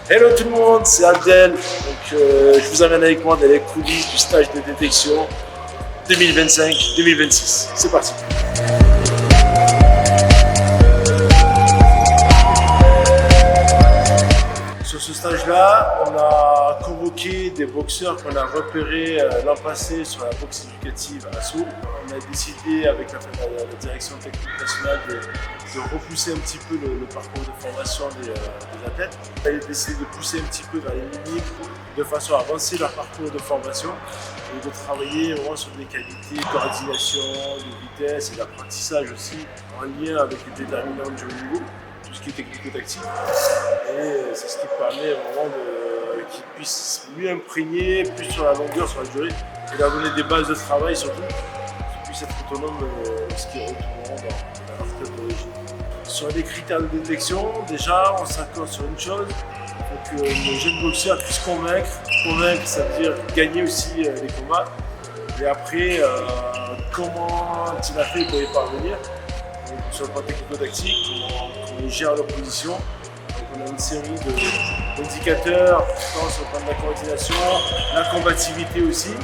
Hello tout le monde, c'est Abdel. Je vous amène avec moi dans les coulisses du stage de détection 2025-2026. C'est parti. Sur ce stage-là, on a convoqué des boxeurs qu'on a repérés l'an passé sur la boxe éducative à Sceaux. On a décidé avec la direction technique nationale de repousser un petit peu le parcours de formation des athlètes. On a décidé de pousser un petit peu vers les limites de façon à avancer leur parcours de formation et de travailler vraiment sur des qualités de coordination, de vitesse et d'apprentissage aussi en lien avec les déterminants du haut niveau. Tout ce qui est technico-tactique. Et c'est ce qui permet vraiment qu'ils puissent mieux imprégner, plus sur la longueur, sur la durée, et leur donner des bases de travail surtout, qu'ils puissent être autonomes de ce qui est retourneront dans leur retraite d'origine. Sur les critères de détection, déjà, on s'accorde sur une chose, il faut que le jeune boxeur puisse convaincre. Convaincre, ça veut dire gagner aussi les combats. Et après, comment il a fait pour y parvenir. Sur le plan technico-tactique, on gère l'opposition. Donc on a une série d'indicateurs tant sur le plan de la coordination, la combativité aussi.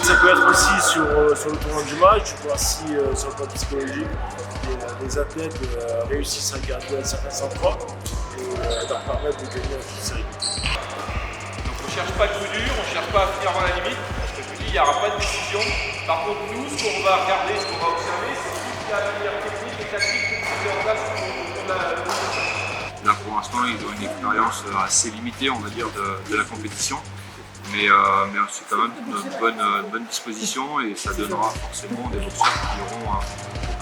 Ça peut être aussi sur le tournant du match, tu vois si sur le plan psychologique, les athlètes réussissent à garder un certain sang-froid et leur permettre de gagner une série. Donc on ne cherche pas de coup dur, on ne cherche pas à finir avant la limite, parce que je vous dis, il n'y aura pas de décision. Par contre, nous, ce qu'on va regarder, ce qu'on va observer, c'est toute la manière technique et tactique qu'on met en place pour la. Là, pour l'instant, ils ont une expérience assez limitée, on va dire, de la compétition. Mais c'est quand même une bonne disposition et ça donnera forcément des boxeurs qui auront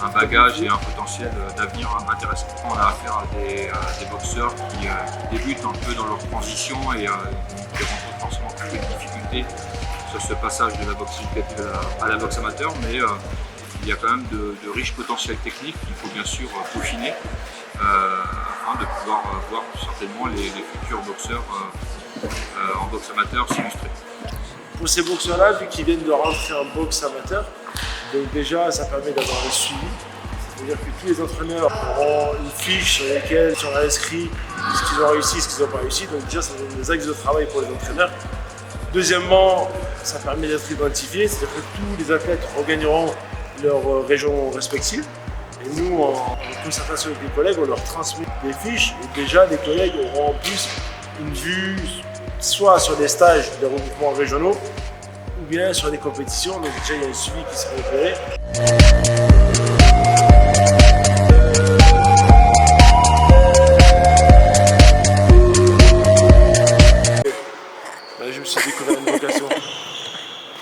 un bagage et un potentiel d'avenir intéressant. On a affaire à des boxeurs qui débutent un peu dans leur transition et qui rencontrent forcément quelques difficultés sur ce passage de la boxe éducative à la boxe amateur, mais il y a quand même de riches potentiels techniques qu'il faut bien sûr peaufiner afin de pouvoir voir certainement les futurs boxeurs en boxe amateur s'illustrer. Pour ces boxeurs-là, vu qu'ils viennent de rentrer en boxe amateur, donc déjà ça permet d'avoir un suivi. C'est-à-dire que tous les entraîneurs auront une fiche sur laquelle ils sont inscrits ce qu'ils ont réussi, ce qu'ils n'ont pas réussi. Donc déjà ça donne des axes de travail pour les entraîneurs. Deuxièmement, ça permet d'être identifié, c'est-à-dire que tous les athlètes regagneront leur région respective. Et nous, en concertation avec les collègues, on leur transmet des fiches et déjà les collègues auront en plus une vue soit sur des stages de regroupements régionaux ou bien sur des compétitions. Donc déjà il y a un suivi qui sera opéré. Je me suis découvert une vocation.